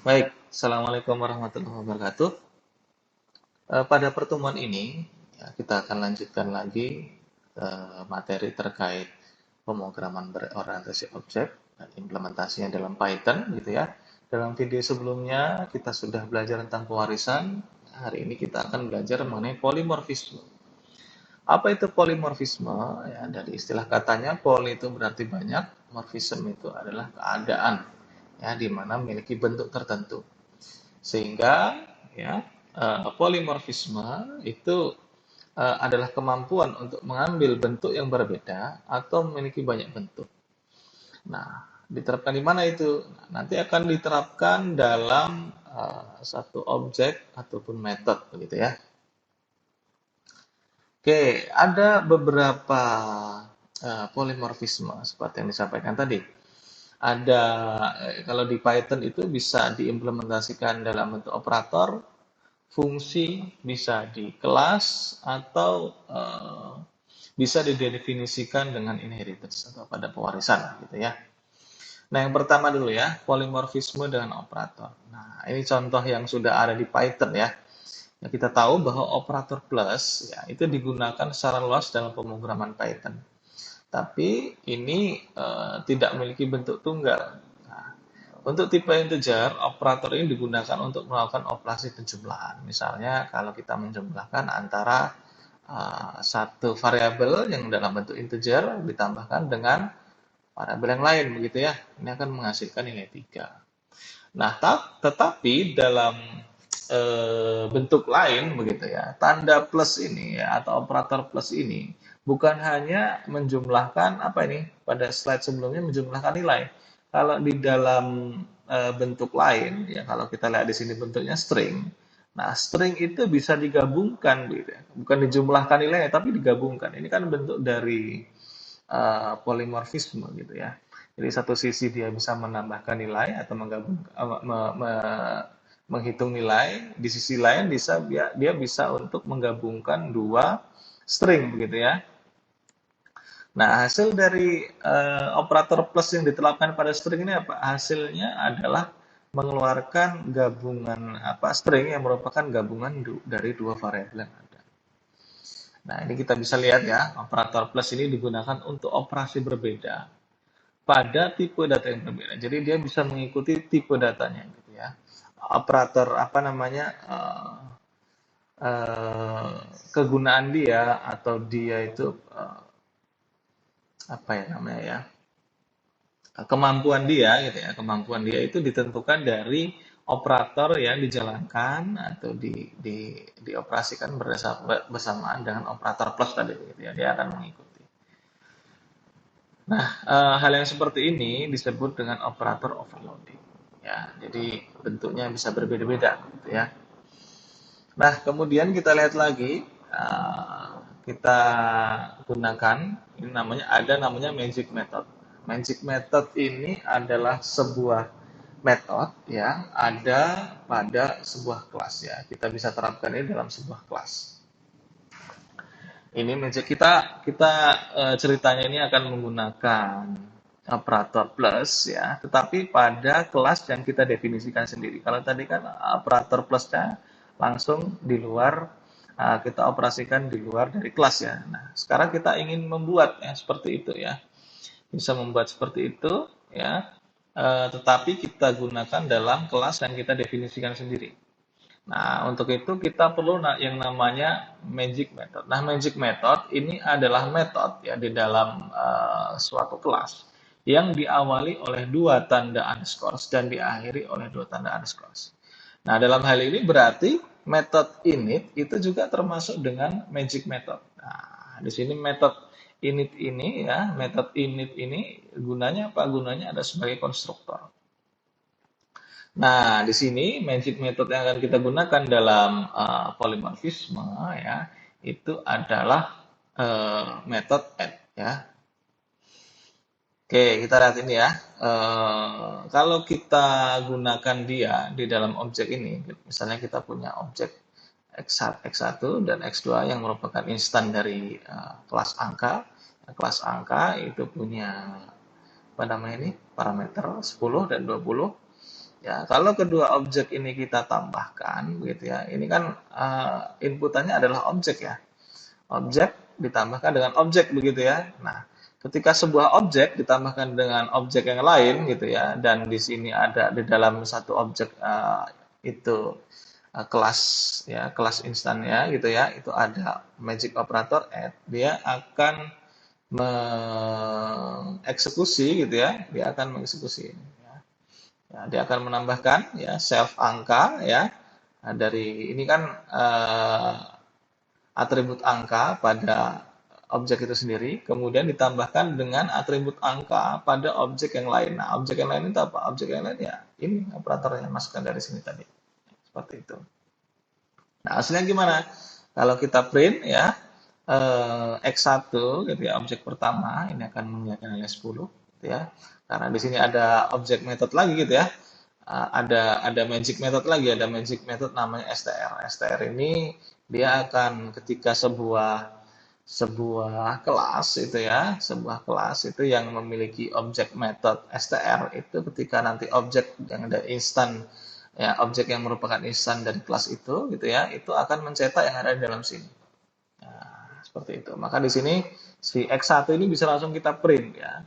Baik, Assalamualaikum warahmatullahi wabarakatuh. Pada pertemuan ini, ya, kita akan lanjutkan lagi materi terkait pemrograman berorientasi objek dan implementasinya dalam Python, gitu ya. Dalam video sebelumnya, kita sudah belajar tentang pewarisan. Hari ini kita akan belajar mengenai polimorfisme. Apa itu polimorfisme? Ya, dari istilah katanya, poly itu berarti banyak, morfisme itu adalah keadaan, ya, di mana memiliki bentuk tertentu. Sehingga ya polimorfisme itu adalah kemampuan untuk mengambil bentuk yang berbeda atau memiliki banyak bentuk. Nah, diterapkan di mana itu? Nanti akan diterapkan dalam satu objek ataupun metode begitu ya. Oke, ada beberapa polimorfisme seperti yang disampaikan tadi. Ada kalau di Python itu bisa diimplementasikan dalam bentuk operator, fungsi, bisa di kelas, atau bisa didefinisikan dengan inheritance atau pada pewarisan gitu ya. Nah, yang pertama dulu ya, polimorfisme dengan operator. Nah, ini contoh yang sudah ada di Python ya. Ya, kita tahu bahwa operator plus ya itu digunakan secara luas dalam pemrograman Python. Tapi ini tidak memiliki bentuk tunggal. Nah, untuk tipe integer, operator ini digunakan untuk melakukan operasi penjumlahan. Misalnya, kalau kita menjumlahkan antara satu variabel yang dalam bentuk integer ditambahkan dengan variabel yang lain, begitu ya. Ini akan menghasilkan nilai 3. Nah, tetapi dalam bentuk lain begitu ya. Tanda plus ini ya atau operator plus ini bukan hanya menjumlahkan apa ini pada slide sebelumnya menjumlahkan nilai. Kalau di dalam bentuk lain ya kalau kita lihat di sini bentuknya string. Nah, string itu bisa digabungkan gitu ya. Bukan dijumlahkan nilainya tapi digabungkan. Ini kan bentuk dari polimorfisme gitu ya. Jadi satu sisi dia bisa menambahkan nilai atau menggabungkan menghitung nilai, di sisi lain dia bisa untuk menggabungkan dua string begitu ya. Nah, hasil dari operator plus yang diterapkan pada string ini apa? Hasilnya adalah mengeluarkan gabungan apa string yang merupakan gabungan dari dua variabel yang ada. Nah, ini kita bisa lihat ya, operator plus ini digunakan untuk operasi berbeda pada tipe data yang berbeda. Jadi dia bisa mengikuti tipe datanya gitu ya. Operator apa namanya kegunaan dia atau dia itu apa ya namanya ya kemampuan dia gitu ya kemampuan dia itu ditentukan dari operator yang dijalankan atau dioperasikan bersamaan dengan operator plus tadi gitu ya dia akan mengikuti. Nah, hal yang seperti ini disebut dengan operator overloading ya jadi bentuknya bisa berbeda-beda gitu ya. Nah, kemudian kita lihat lagi, kita gunakan, ini namanya magic method. Magic method ini adalah sebuah metode yang ada pada sebuah kelas ya. Kita bisa terapkan ini dalam sebuah kelas. Ini magic kita ceritanya ini akan menggunakan operator plus ya, tetapi pada kelas yang kita definisikan sendiri. Kalau tadi kan operator plusnya langsung di luar kita operasikan di luar dari kelas ya. Nah, sekarang kita ingin membuat ya seperti itu ya. Bisa membuat seperti itu ya. Tetapi kita gunakan dalam kelas yang kita definisikan sendiri. Nah, untuk itu kita perlu yang namanya magic method. Nah, magic method ini adalah metode ya di dalam suatu kelas yang diawali oleh dua tanda underscore dan diakhiri oleh dua tanda underscore. Nah, dalam hal ini berarti method init itu juga termasuk dengan magic method. Nah, di sini method init ini ya, method init ini gunanya apa? Gunanya ada sebagai konstruktor. Nah, di sini magic method yang akan kita gunakan dalam polimorfisme ya, itu adalah method add ya. Oke, kita lihat ini ya. Kalau kita gunakan dia di dalam objek ini, misalnya kita punya objek X1 dan X2 yang merupakan instan dari kelas angka. Kelas angka itu punya apa namanya ini parameter 10 dan 20. Ya, kalau kedua objek ini kita tambahkan, gitu ya. Ini kan inputannya adalah objek ya. Objek ditambahkan dengan objek begitu ya. Nah, ketika sebuah objek ditambahkan dengan objek yang lain gitu ya, dan di sini ada di dalam satu objek itu kelas ya, kelas instannya gitu ya, itu ada magic operator add, dia akan mengeksekusi gitu ya, dia akan mengeksekusi. Ya, dia akan menambahkan ya self angka ya. Nah, dari ini kan atribut angka pada objek itu sendiri, kemudian ditambahkan dengan atribut angka pada objek yang lain. Nah, objek yang lain itu apa? Objek yang lain ya ini operatornya masukkan dari sini tadi. Seperti itu. Nah, hasilnya gimana? Kalau kita print ya X1 gitu ya, objek pertama ini akan menjadi nilai 10 gitu ya. Karena di sini ada objek method lagi gitu ya. Ada magic method lagi, ada magic method namanya str. Str ini dia akan ketika sebuah kelas itu ya, sebuah kelas itu yang memiliki objek method str itu ketika nanti objek yang ada instan ya, objek yang merupakan instan dari kelas itu gitu ya, itu akan mencetak yang ada di dalam sini. Nah, seperti itu. Maka di sini si X1 ini bisa langsung kita print ya,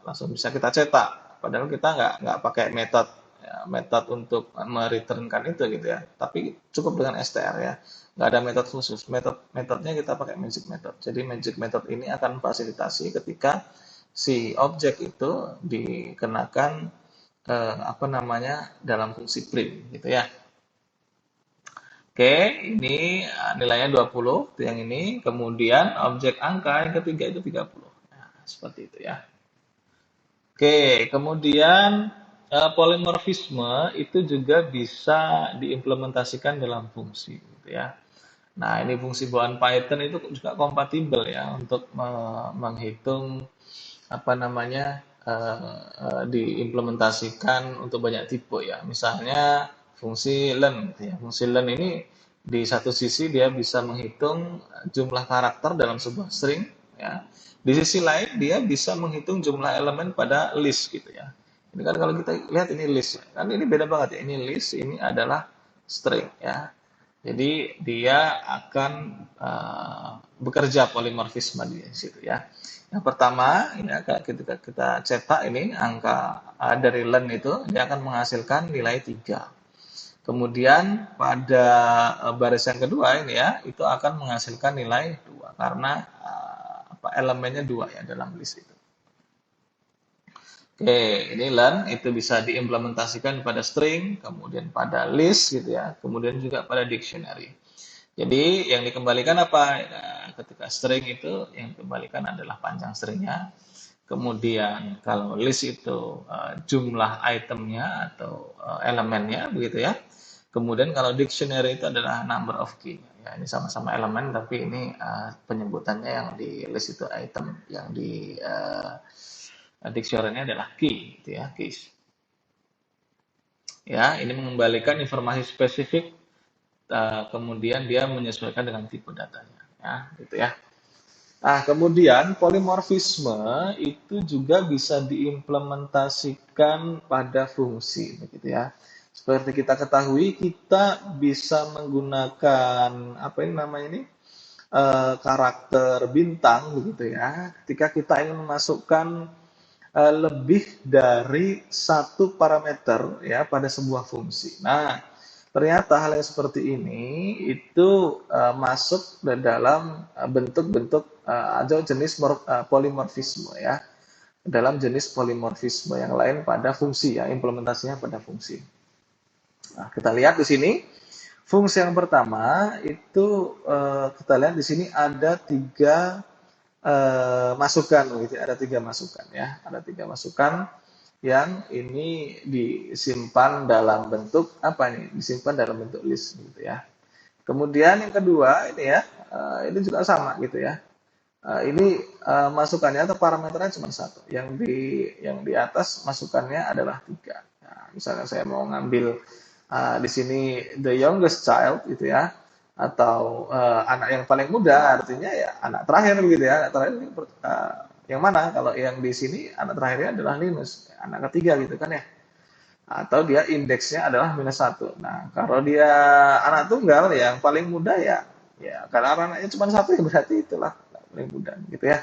langsung bisa kita cetak. Padahal kita nggak pakai metode ya, metode untuk mereturnkan itu gitu ya. Tapi cukup dengan str ya. Nggak ada metode khusus. Metodenya kita pakai magic method. Jadi magic method ini akan fasilitasi ketika si objek itu dikenakan apa namanya dalam fungsi print gitu ya. Oke, ini nilainya 20 itu yang ini. Kemudian objek angka yang ketiga itu 30. Nah, seperti itu ya. Oke, kemudian polimorfisme itu juga bisa diimplementasikan dalam fungsi gitu ya. Nah, ini fungsi bawaan Python itu juga kompatibel ya untuk menghitung apa namanya diimplementasikan untuk banyak tipe ya. Misalnya fungsi len, gitu ya. Fungsi len ini di satu sisi dia bisa menghitung jumlah karakter dalam sebuah string ya. Di sisi lain dia bisa menghitung jumlah elemen pada list gitu ya. Ini kan kalau kita lihat ini list, kan ini beda banget ya. Ini list, ini adalah string ya. Jadi dia akan bekerja polimorfisme di situ ya. Yang pertama, ya, ketika kita cetak ini angka dari len itu dia akan menghasilkan nilai 3. Kemudian pada baris yang kedua ini ya, itu akan menghasilkan nilai 2 karena elemennya 2 ya dalam list itu. Oke, ini len itu bisa diimplementasikan pada string, kemudian pada list gitu ya, kemudian juga pada dictionary. Jadi yang dikembalikan apa? Nah, ketika string itu yang dikembalikan adalah panjang stringnya. Kemudian kalau list itu jumlah itemnya atau elemennya begitu ya. Kemudian kalau dictionary itu adalah number of key. Ya, ini sama-sama elemen tapi ini penyebutannya yang di list itu item, yang di dictionary adalah key gitu ya, keys. Ya, ini mengembalikan informasi spesifik kemudian dia menyesuaikan dengan tipe datanya ya, gitu ya. Nah, kemudian polimorfisme itu juga bisa diimplementasikan pada fungsi, begitu ya. Seperti kita ketahui, kita bisa menggunakan apa ini namanya ini karakter bintang, begitu ya. Ketika kita ingin memasukkan lebih dari satu parameter ya pada sebuah fungsi. Nah, ternyata hal yang seperti ini itu masuk dalam bentuk-bentuk atau jenis polimorfisme ya, dalam jenis polimorfisme yang lain pada fungsi ya, implementasinya pada fungsi. Nah, kita lihat di sini fungsi yang pertama itu kita lihat di sini ada tiga masukan, gitu. Ada tiga masukan ya, ada tiga masukan yang ini disimpan dalam bentuk apa nih? Disimpan dalam bentuk list gitu ya. Kemudian yang kedua ini ya, ini juga sama gitu ya. Ini masukannya atau parameternya cuma satu. Yang di atas masukannya adalah tiga. Nah, misalnya saya mau ngambil di sini the youngest child gitu ya, atau anak yang paling muda artinya ya anak terakhir gitu ya. Anak terakhir ini yang mana? Kalau yang di sini anak terakhirnya adalah Linus, anak ketiga gitu kan ya. atau dia indeksnya adalah -1. Nah, kalau dia anak tunggal yang paling mudah ya karena anaknya cuma satu ya berarti itulah paling mudah gitu ya.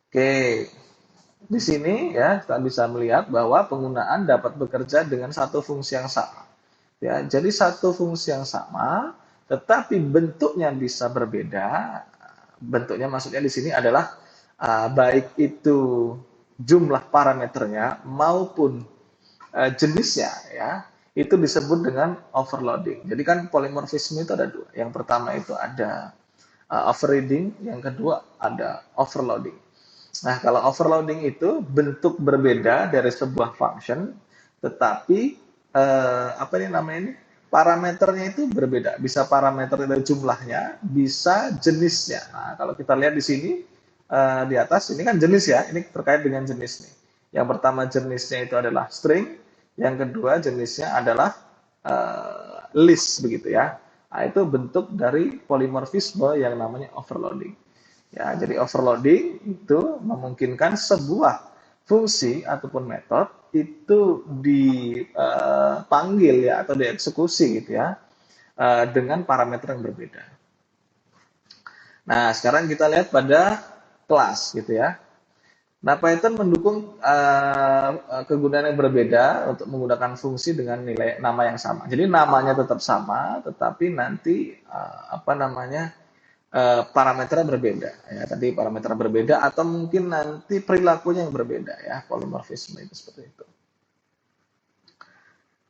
Oke, di sini ya kita bisa melihat bahwa penggunaan dapat bekerja dengan satu fungsi yang sama. Ya, jadi satu fungsi yang sama, tetapi bentuknya bisa berbeda. Bentuknya maksudnya di sini adalah baik itu jumlah parameternya maupun jenisnya ya itu disebut dengan overloading. Jadi kan polimorfisme itu ada dua. Yang pertama itu ada overriding, yang kedua ada overloading. Nah, kalau overloading itu bentuk berbeda dari sebuah function, tetapi apa ini namanya ini? Parameternya itu berbeda. Bisa parameter dari jumlahnya, bisa jenisnya. Nah, kalau kita lihat di sini di atas ini kan jenis ya, ini terkait dengan jenis nih. Yang pertama jenisnya itu adalah string, yang kedua jenisnya adalah list begitu ya. Nah, itu bentuk dari polimorfisme yang namanya overloading. Ya, jadi overloading itu memungkinkan sebuah fungsi ataupun metode itu dipanggil ya atau dieksekusi gitu ya dengan parameter yang berbeda. Nah, sekarang kita lihat pada kelas gitu ya. Nah, Python mendukung kegunaan yang berbeda untuk menggunakan fungsi dengan nilai nama yang sama. Jadi namanya tetap sama, tetapi nanti apa namanya parameternya berbeda. Ya, tadi parameter berbeda atau mungkin nanti perilakunya yang berbeda ya, polimorfisme itu seperti itu.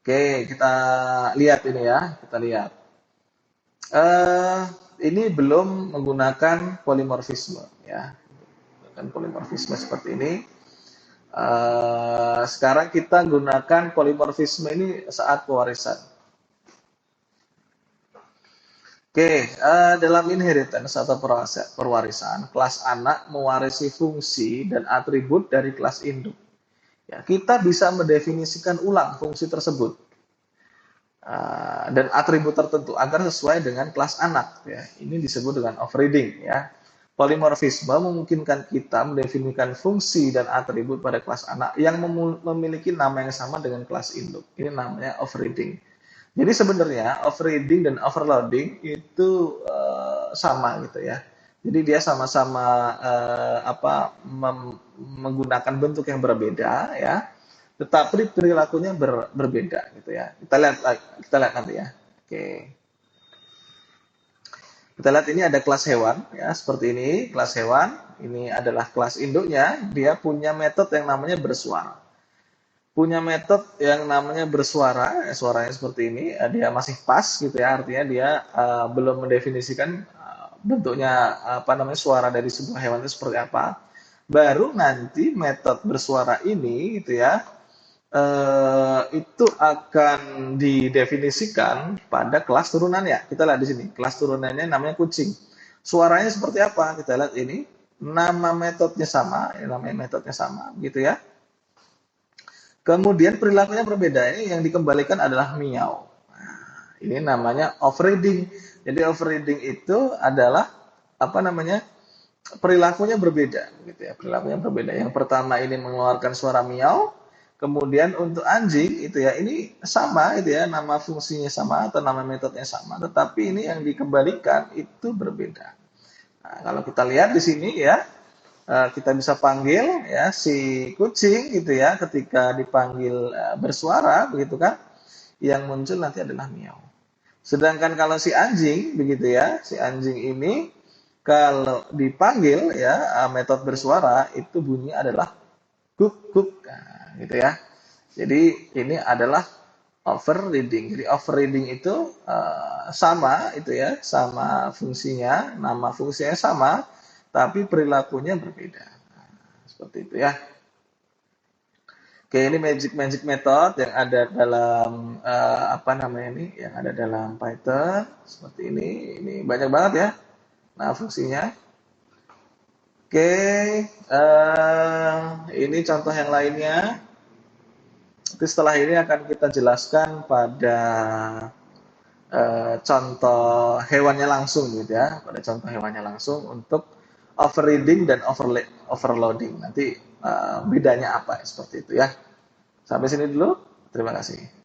Oke, kita lihat ini ya, kita lihat. Eh, ini belum menggunakan polimorfisme ya, menggunakan polimorfisme seperti ini. Sekarang kita gunakan polimorfisme ini saat pewarisan. Oke, dalam inheritance atau perwarisan, kelas anak mewarisi fungsi dan atribut dari kelas induk. Ya, kita bisa mendefinisikan ulang fungsi tersebut dan atribut tertentu agar sesuai dengan kelas anak. Ya, ini disebut dengan overriding. Ya, polimorfisme memungkinkan kita mendefinisikan fungsi dan atribut pada kelas anak yang memiliki nama yang sama dengan kelas induk. Ini namanya overriding. Jadi sebenarnya overriding dan overloading itu sama gitu ya. Jadi dia sama-sama menggunakan bentuk yang berbeda ya, tetapi perilakunya berbeda gitu ya. Kita lihat nanti ya. Oke. Kita lihat ini ada kelas hewan ya, seperti ini, kelas hewan. Ini adalah kelas induknya, dia punya metode yang namanya bersuara. Punya metode yang namanya bersuara, suaranya seperti ini, dia masih pas gitu ya, artinya dia belum mendefinisikan bentuknya apa namanya suara dari sebuah hewan itu seperti apa. Baru nanti metode bersuara ini gitu ya, itu akan didefinisikan pada kelas turunannya. Kita lihat di sini, kelas turunannya namanya kucing. Suaranya seperti apa? Kita lihat ini, nama metodenya sama, namanya metodenya sama, gitu ya. Kemudian perilakunya berbeda. Ini yang dikembalikan adalah miau. Nah, ini namanya overriding. Jadi overriding itu adalah apa namanya perilakunya berbeda, gitu ya. Perilakunya berbeda. Yang pertama ini mengeluarkan suara miau. Kemudian untuk anjing itu ya ini sama itu ya nama fungsinya sama atau nama metodenya sama, tetapi ini yang dikembalikan itu berbeda. Nah, kalau kita lihat di sini ya kita bisa panggil ya si kucing gitu ya ketika dipanggil bersuara begitu kan yang muncul nanti adalah miau. Sedangkan kalau si anjing begitu ya, si anjing ini kalau dipanggil ya metode bersuara itu bunyi adalah kuk kuk nah, gitu ya. Jadi ini adalah overriding. Jadi overriding itu sama itu ya, sama fungsinya, nama fungsinya sama, tapi perilakunya berbeda. Nah, seperti itu ya. Oke, ini magic magic method yang ada dalam apa namanya ini, yang ada dalam Python seperti ini. Ini banyak banget ya. Nah, fungsinya. Oke, ini contoh yang lainnya. Nanti setelah ini akan kita jelaskan pada contoh hewannya langsung gitu ya, pada contoh hewannya langsung untuk overreading dan overloading. Nanti bedanya apa seperti itu ya. Sampai sini dulu. Terima kasih.